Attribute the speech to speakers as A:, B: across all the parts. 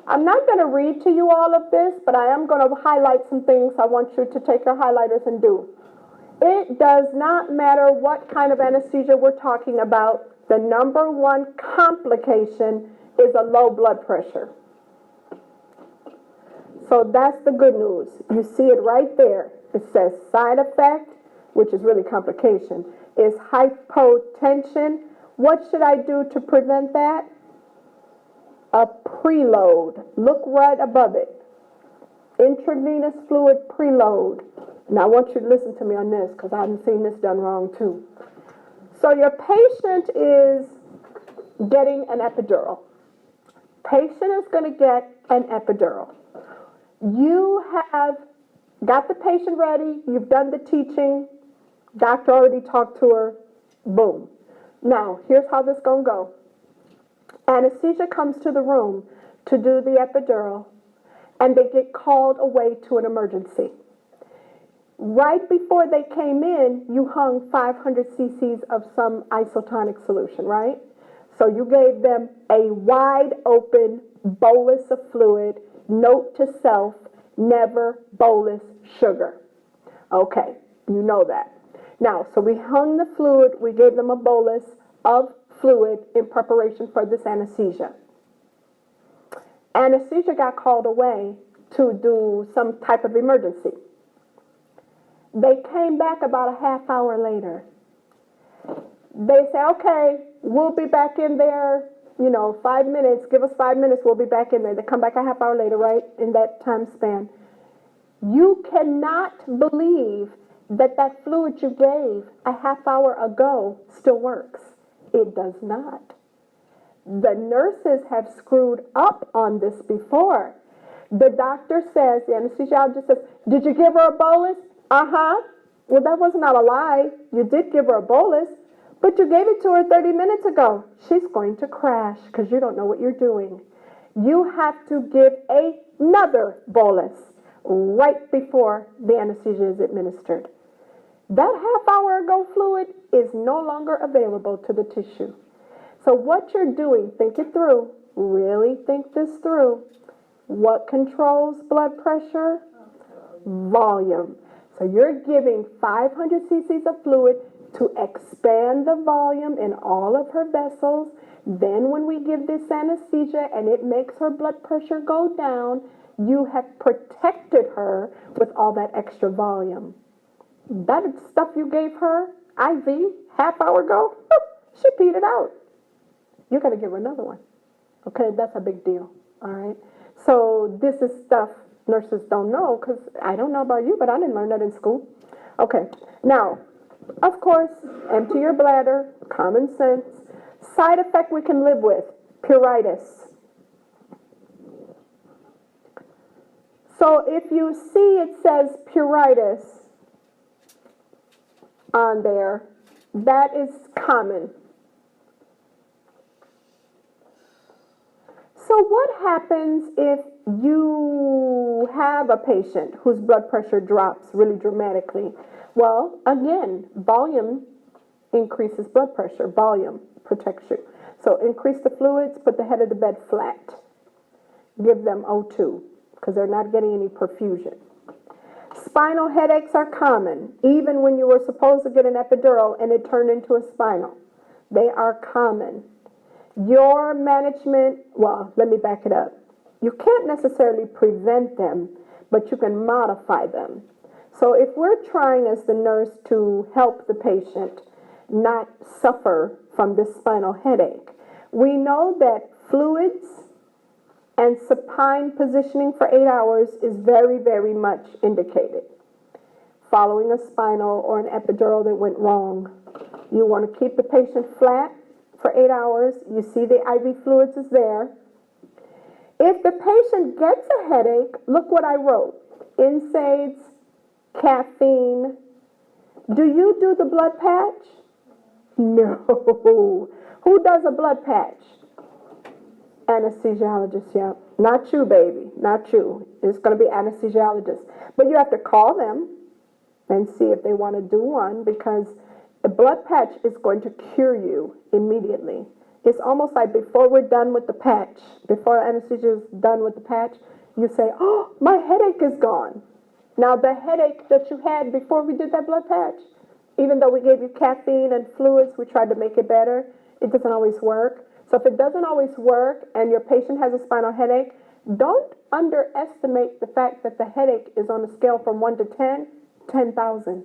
A: I'm not going to read to you all of this, but I am going to highlight some things I want you to take your highlighters and do. It does not matter what kind of anesthesia we're talking about. The number one complication is a low blood pressure. So that's the good news. You see it right there. It says side effect, which is really complication, is hypotension. What should I do to prevent that? A preload. Look right above it. Intravenous fluid preload. Now I want you to listen to me on this because I haven't seen this done wrong too. So your patient is getting an epidural. Patient is going to get an epidural. You have got the patient ready. You've done the teaching. Doctor already talked to her. Boom. Now, here's how this is going to go. Anesthesia comes to the room to do the epidural, and they get called away to an emergency. Right before they came in, you hung 500 cc's of some isotonic solution, right? So you gave them a wide open bolus of fluid. Note to self, never bolus sugar. Okay, you know that. Now, so we hung the fluid, we gave them a bolus of fluid in preparation for this anesthesia. Anesthesia got called away to do some type of emergency. They came back about a half hour later. They say, okay, we'll be back in there, 5 minutes, give us 5 minutes, we'll be back in there. They come back a half hour later, right, in that time span. You cannot believe that that fluid you gave a half hour ago still works. It does not. The nurses have screwed up on this before. The doctor says, the anesthesiologist says, did you give her a bolus? Uh-huh. Well, that was not a lie. You did give her a bolus, but you gave it to her 30 minutes ago. She's going to crash because you don't know what you're doing. You have to give another bolus right before the anesthesia is administered. That half hour ago fluid is no longer available to the tissue. So what you're doing, think it through. Really think this through. What controls blood pressure? Volume. So you're giving 500 cc's of fluid to expand the volume in all of her vessels. Then when we give this anesthesia and it makes her blood pressure go down, you have protected her with all that extra volume. That stuff you gave her, IV, half hour ago, she peed it out. You got to give her another one. Okay, that's a big deal. All right. So this is stuff nurses don't know, because I don't know about you, but I didn't learn that in school. Okay. Now, of course, empty your bladder, common sense. Side effect we can live with, pruritus. So if you see it says pruritus on there, that is common. So what happens if you have a patient whose blood pressure drops really dramatically? Well, again, volume increases blood pressure. Volume protects you. So increase the fluids, put the head of the bed flat. Give them O2 because they're not getting any perfusion. Spinal headaches are common, even when you were supposed to get an epidural and it turned into a spinal. They are common. Your management, well, let me back it up. You can't necessarily prevent them, but you can modify them. So if we're trying as the nurse to help the patient not suffer from this spinal headache, we know that fluids and supine positioning for 8 hours is very, very much indicated. Following a spinal or an epidural that went wrong, you want to keep the patient flat for 8 hours. You see the IV fluids is there. If the patient gets a headache, look what I wrote. NSAIDs, caffeine. Do you do the blood patch? No. Who does a blood patch? Anesthesiologist, yeah. Not you, baby. Not you. It's going to be anesthesiologist. But you have to call them and see if they want to do one, because the blood patch is going to cure you immediately. It's almost like before we're done with the patch, before anesthesia is done with the patch, you say, oh, my headache is gone. Now, the headache that you had before we did that blood patch, even though we gave you caffeine and fluids, we tried to make it better, it doesn't always work. So if it doesn't always work and your patient has a spinal headache, don't underestimate the fact that the headache is on a scale from 1 to 10, 10,000.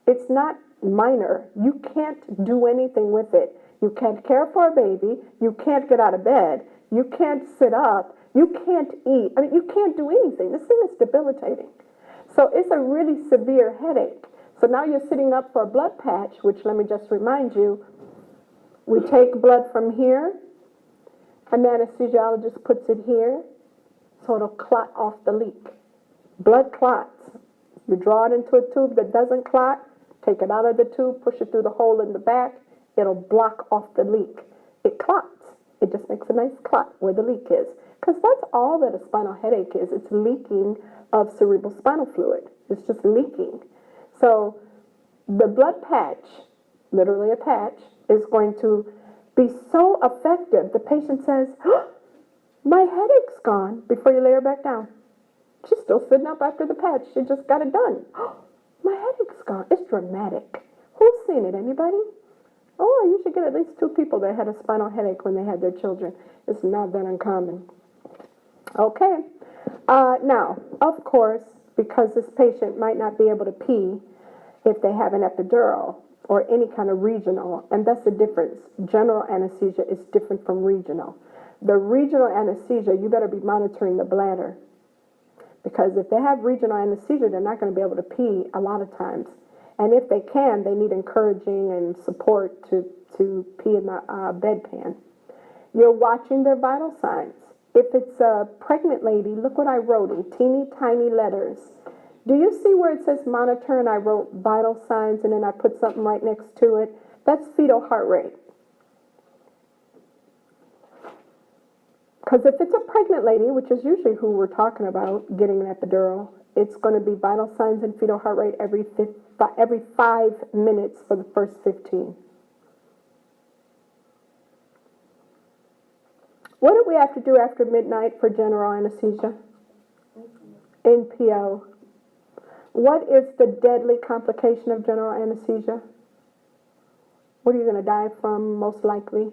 A: It's not minor. You can't do anything with it. You can't care for a baby. You can't get out of bed. You can't sit up. You can't eat. I mean, you can't do anything. This thing is debilitating. So it's a really severe headache. So now you're sitting up for a blood patch, which let me just remind you, we take blood from here, and the anesthesiologist puts it here, so it'll clot off the leak. Blood clots. You draw it into a tube that doesn't clot, take it out of the tube, push it through the hole in the back, it'll block off the leak. It clots. It just makes a nice clot where the leak is. Because that's all that a spinal headache is. It's leaking of cerebral spinal fluid. It's just leaking. So the blood patch, literally a patch, is going to be so effective. The patient says, oh, my headache's gone, before you lay her back down. She's still sitting up after the patch. She just got it done. Oh, my headache's gone. It's dramatic. Who's seen it? Anybody? Oh, I usually get at least 2 people that had a spinal headache when they had their children. It's not that uncommon. Okay. Now, of course, because this patient might not be able to pee if they have an epidural or any kind of regional, and that's the difference. General anesthesia is different from regional. The regional anesthesia, you better be monitoring the bladder, because if they have regional anesthesia, they're not going to be able to pee a lot of times. And if they can, they need encouraging and support to pee in the bedpan. You're watching their vital signs. If it's a pregnant lady, look what I wrote in teeny tiny letters. Do you see where it says monitor and I wrote vital signs and then I put something right next to it? That's fetal heart rate. Because if it's a pregnant lady, which is usually who we're talking about getting an epidural, it's going to be vital signs and fetal heart rate every 5 minutes for the first 15. What did we have to do after midnight for general anesthesia? NPO. What is the deadly complication of general anesthesia? What are you going to die from, most likely?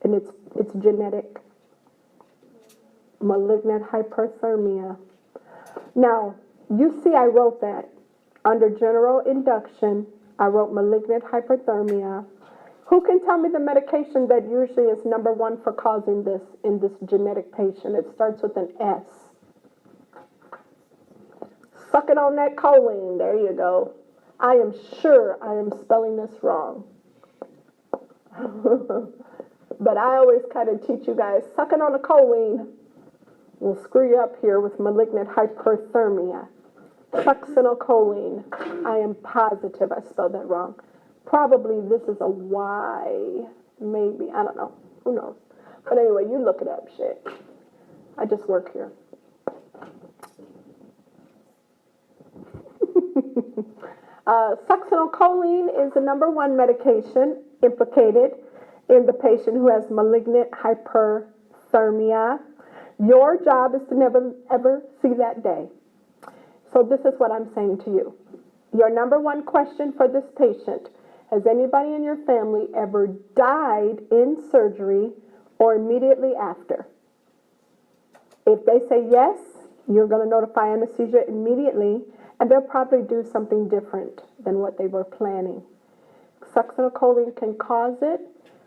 A: And it's genetic. Malignant hyperthermia. Now, you see I wrote that. Under general induction, I wrote malignant hyperthermia. Who can tell me the medication that usually is number 1 for causing this in this genetic patient? It starts with an S. Suck it on that choline. There you go. I am sure I am spelling this wrong. But I always kind of teach you guys, sucking on a choline will screw you up here with malignant hyperthermia. Succinylcholine. I am positive I spelled that wrong. Probably this is a Y. Maybe. I don't know. Who knows? But anyway, you look it up, shit. I just work here. Succinylcholine is the number 1 medication implicated in the patient who has malignant hyperthermia. Your job is to never, ever see that day. So this is what I'm saying to you. Your number 1 question for this patient: has anybody in your family ever died in surgery or immediately after? If they say yes, you're going to notify anesthesia immediately, and they'll probably do something different than what they were planning. Succinylcholine can cause it.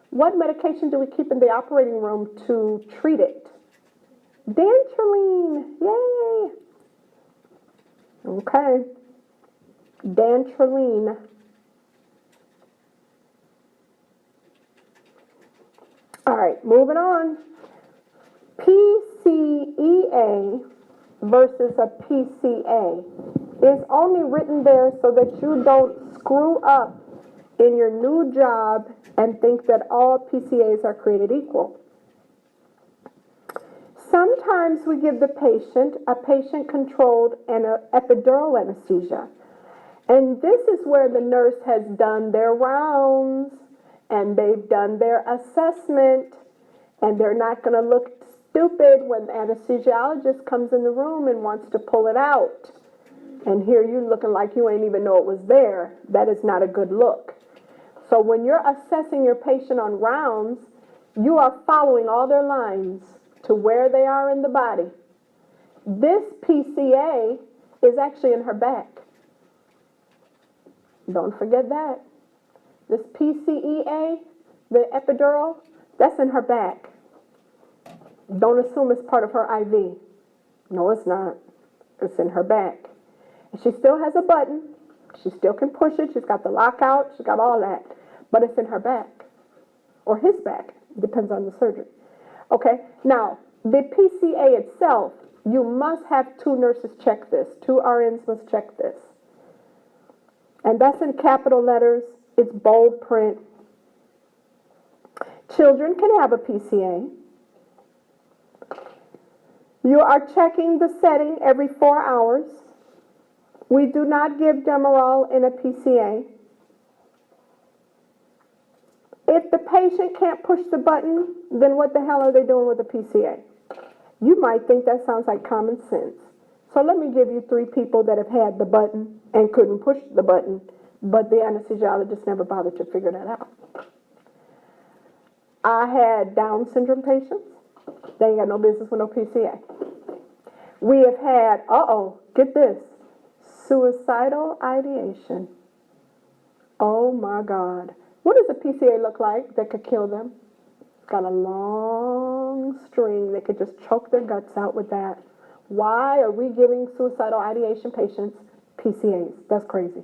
A: What medication do we keep in the operating room to treat it? Dantrolene. Yay! Okay. Dantrolene. All right, moving on. PCEA versus a PCA is only written there so that you don't screw up in your new job and think that all PCAs are created equal. Sometimes we give the patient a patient-controlled and an epidural anesthesia. And this is where the nurse has done their rounds and they've done their assessment, and they're not going to look stupid when the anesthesiologist comes in the room and wants to pull it out. And here you looking like you ain't even know it was there. That is not a good look. So when you're assessing your patient on rounds, you are following all their lines to where they are in the body. This PCA is actually in her back. Don't forget that. This PCEA, the epidural, that's in her back. Don't assume it's part of her IV. No, it's not. It's in her back. And she still has a button. She still can push it. She's got the lockout. She's got all that. But it's in her back. Or his back. Depends on the surgery. Okay? Now, the PCA itself, you must have 2 nurses check this. 2 RNs must check this. And that's in capital letters. It's bold print. Children can have a PCA. You are checking the setting every 4 hours. We do not give Demerol in a PCA. If the patient can't push the button, then what the hell are they doing with a PCA? You might think that sounds like common sense. So let me give you 3 people that have had the button and couldn't push the button, but the anesthesiologist never bothered to figure that out. I had Down syndrome patients. They ain't got no business with no PCA. We have had, get this, suicidal ideation. Oh my God. What does a PCA look like that could kill them? It's got a long string. They could just choke their guts out with that. Why are we giving suicidal ideation patients PCAs? That's crazy.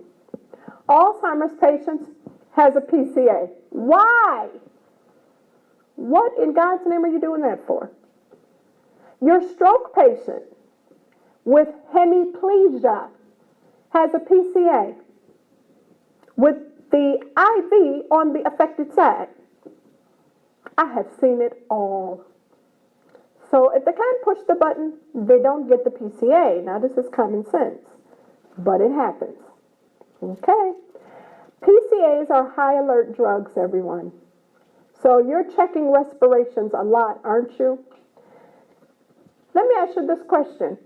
A: Alzheimer's patients has a PCA. Why? What in God's name are you doing that for? Your stroke patient with hemiplegia has a PCA with the IV on the affected side. I have seen it all. So if they can't push the button, they don't get the PCA. Now this is common sense, but it happens. Okay. PCAs are high alert drugs, everyone. So you're checking respirations a lot, aren't you? Let me ask you this question.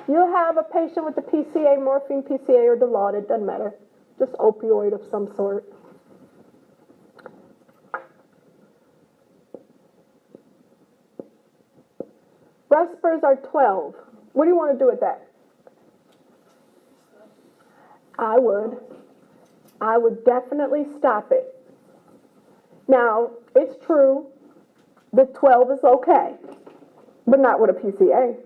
A: You have a patient with a PCA, morphine PCA or Dilaudid, it doesn't matter. Just opioid of some sort. Respers are 12. What do you want to do with that? I would definitely stop it. Now, it's true that 12 is okay, but not with a PCA.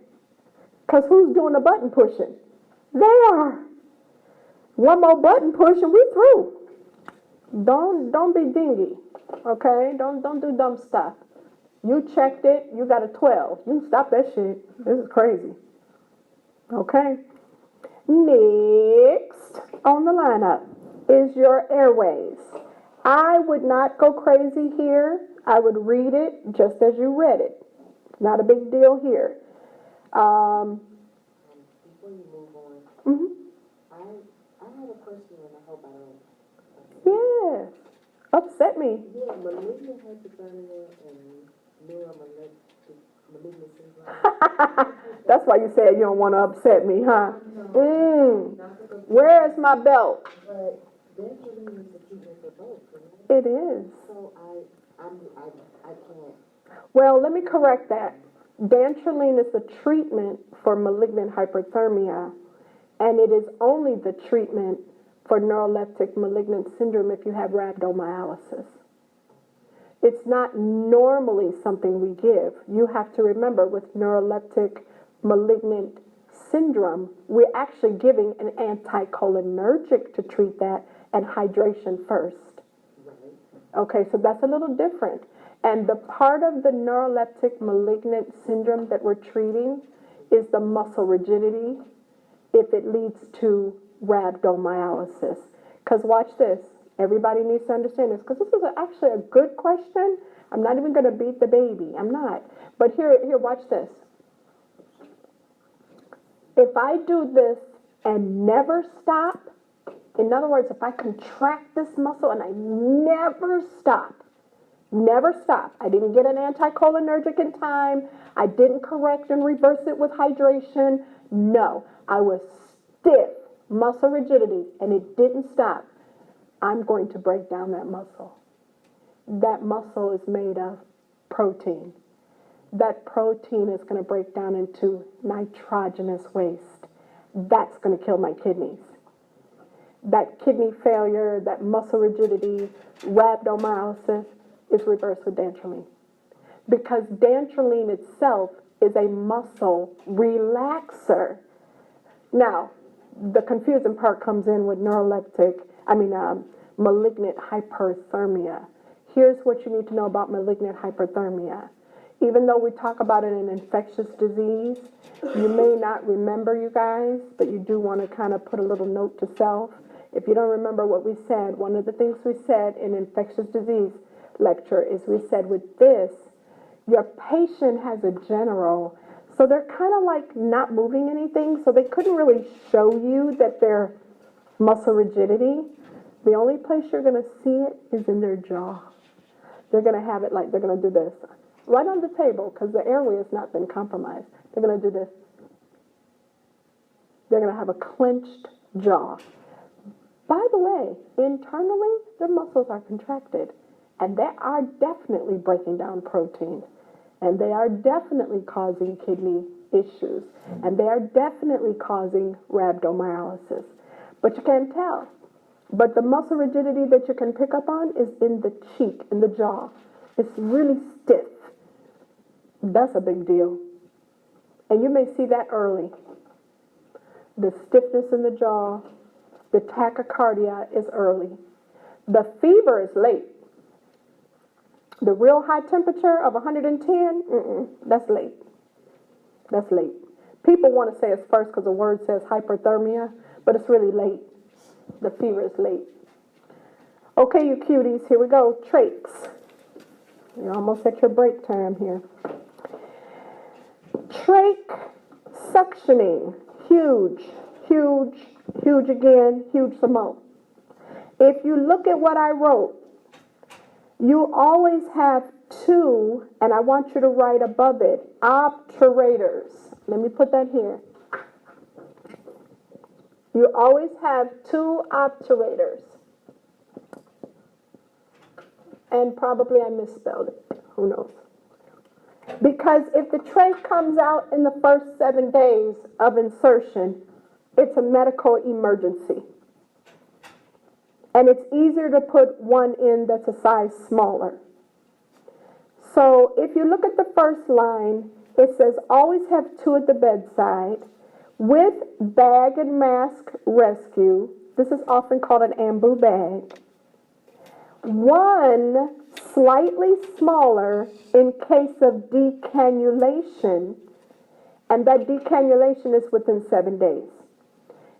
A: Because who's doing the button pushing? They are. One more button push and we through. Don't be dingy, okay? Don't do dumb stuff. You checked it, you got a 12. You can stop that shit. This is crazy. Okay? Next on the lineup is your airways. I would not go crazy here. I would read it just as you read it. Not a big deal here.
B: Before you move on, I have a question and I hope I don't.
A: Yes. Upset me.
B: Yeah, malignant hyperthermia and neuroleptic malignant syndrome.
A: That's why you said you don't want to upset me, huh? Where is my belt?
B: But dantrolene is the treatment for both, right?
A: It is.
B: So I can't.
A: Well, let me correct that. Dantrolene is the treatment for malignant hyperthermia, and it is only the treatment for neuroleptic malignant syndrome if you have rhabdomyolysis. It's not normally something we give. You have to remember with neuroleptic malignant syndrome, we're actually giving an anticholinergic to treat that and hydration first. Okay, so that's a little different. And the part of the neuroleptic malignant syndrome that we're treating is the muscle rigidity if it leads to rhabdomyolysis. Because watch this. Everybody needs to understand this because this is actually a good question. I'm not even going to beat the baby. I'm not. But here, watch this. If I do this and never stop, In other words, if I contract this muscle and I never stop, I didn't get an anticholinergic in time, I didn't correct and reverse it with hydration, no, I was stiff, muscle rigidity, and it didn't stop, I'm going to break down that muscle. That muscle is made of protein. That protein is going to break down into nitrogenous waste. That's going to kill my kidneys. That kidney failure, that muscle rigidity, rhabdomyolysis is reversed with dantrolene. Because dantrolene itself is a muscle relaxer. Now, the confusing part comes in with malignant hyperthermia. Here's what you need to know about malignant hyperthermia. Even though we talk about it in infectious disease, you may not remember, you guys, but you do want to kind of put a little note to self. If you don't remember what we said, one of the things we said in infectious disease lecture is we said with this, your patient has a general, so they're kind of like not moving anything, so they couldn't really show you that their muscle rigidity. The only place you're going to see it is in their jaw. They're going to have it like they're going to do this. Right on the table, because the airway has not been compromised. They're going to do this. They're going to have a clenched jaw. By the way, internally, their muscles are contracted, and they are definitely breaking down protein, and they are definitely causing kidney issues, and they are definitely causing rhabdomyolysis. But you can't tell. But the muscle rigidity that you can pick up on is in the cheek, in the jaw. It's really stiff. That's a big deal. And you may see that early. The stiffness in the jaw, the tachycardia is early. The fever is late. The real high temperature of 110, that's late. That's late. People want to say it's first because the word says hyperthermia, but it's really late. The fever is late. Okay, you cuties, here we go. Trachs. You're almost at your break time here. Trach suctioning. Huge, huge, huge again, huge some more. If you look at what I wrote, you always have two, and I want you to write above it, obturators. Let me put that here. You always have two obturators. And probably I misspelled it. Who knows? Because if the trach comes out in the first 7 days of insertion, it's a medical emergency. And it's easier to put one in that's a size smaller. So if you look at the first line, it says always have two at the bedside with bag and mask rescue. This is often called an ambu bag. One slightly smaller in case of decannulation, and that decannulation is within 7 days.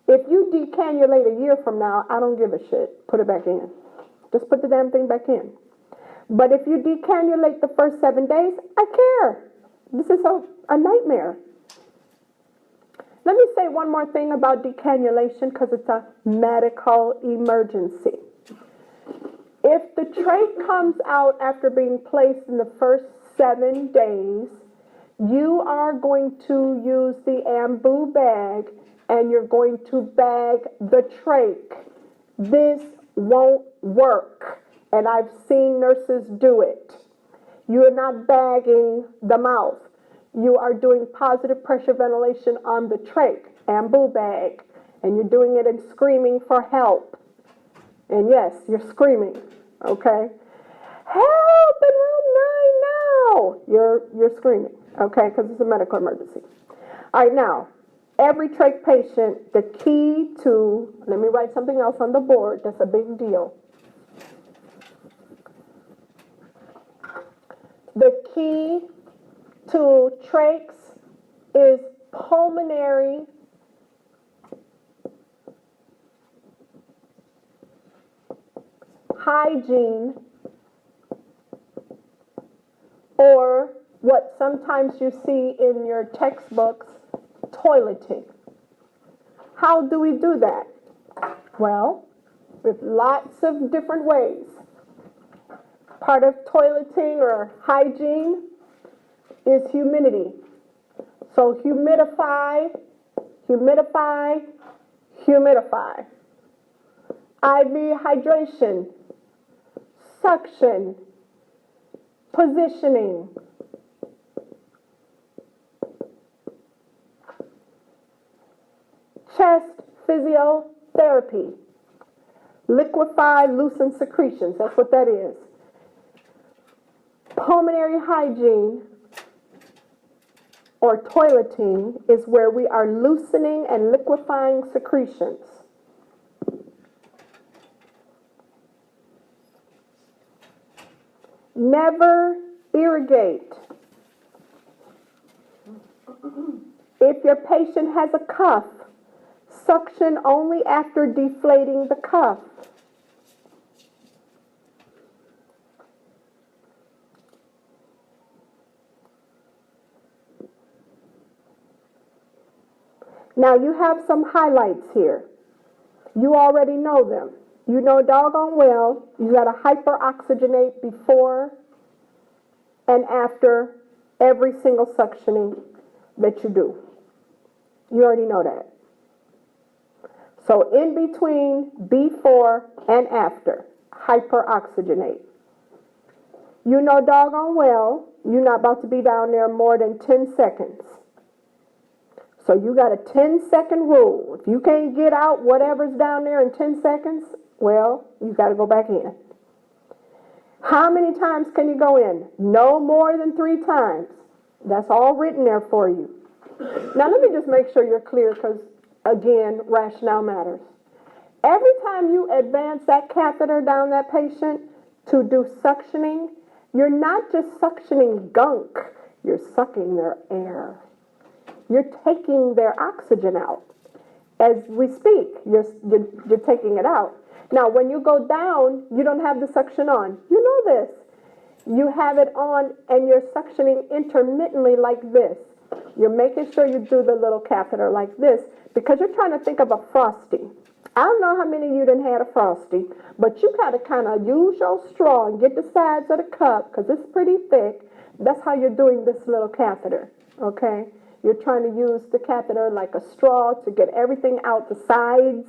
A: If you decannulate a year from now, I don't give a shit. Put it back in. Just put the damn thing back in. But if you decannulate the first 7 days, I care. This is a nightmare. Let me say one more thing about decannulation because it's a medical emergency. If the trach comes out after being placed in the first 7 days, you are going to use the ambu bag and you're going to bag the trach. This won't work, and I've seen nurses do it. You are not bagging the mouth. You are doing positive pressure ventilation on the trach, ambu bag, and you're doing it and screaming for help. And yes, you're screaming, okay? Help in room 9 now! You're screaming, okay, because it's a medical emergency. All right, now, every trach patient, the key to, let me write something else on the board, that's a big deal. The key to trachs is pulmonary hygiene, or what sometimes you see in your textbooks, toileting. How do we do that? Well, with lots of different ways. Part of toileting or hygiene is humidity. So humidify, humidify, humidify. IV hydration, suction, positioning. Chest physiotherapy. Liquefy, loosen secretions. That's what that is. Pulmonary hygiene or toileting is where we are loosening and liquefying secretions. Never irrigate. If your patient has a cuff, suction only after deflating the cuff. Now you have some highlights here. You already know them. You know doggone well you got to hyperoxygenate before and after every single suctioning that you do. You already know that. So in between, before and after, hyperoxygenate. You know doggone well you're not about to be down there more than 10 seconds. So you got a 10-second rule. If you can't get out whatever's down there in 10 seconds, well, you got to go back in. How many times can you go in? No more than 3 times. That's all written there for you. Now let me just make sure you're clear because, again, rationale matters. Every time you advance that catheter down that patient to do suctioning, you're not just suctioning gunk, you're sucking their air. You're taking their oxygen out. As we speak, you're taking it out. Now, when you go down, you don't have the suction on. You know this. You have it on and you're suctioning intermittently like this. You're making sure you do the little catheter like this because you're trying to think of a frosty. I don't know how many of you done had a frosty, but you got to kind of use your straw and get the sides of the cup because it's pretty thick. That's how you're doing this little catheter, okay? You're trying to use the catheter like a straw to get everything out the sides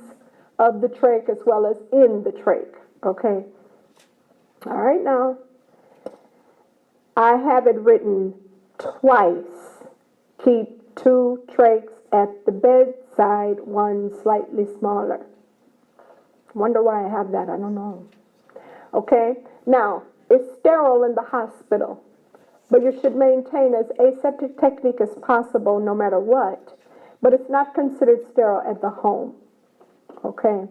A: of the trach as well as in the trach, okay? All right, now, I have it written twice. Keep 2 trachs at the bedside, 1 slightly smaller. Wonder why I have that, I don't know. Okay, now, it's sterile in the hospital, but you should maintain as aseptic technique as possible no matter what, but it's not considered sterile at the home, okay?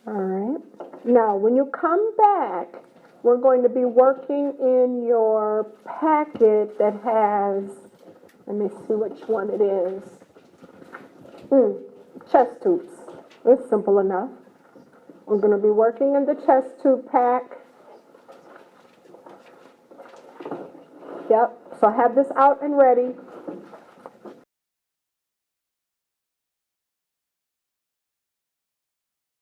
A: All right, now when you come back, we're going to be working in your packet that has, let me see which one it is. Chest tubes. It's simple enough. We're going to be working in the chest tube pack. Yep, so I have this out and ready.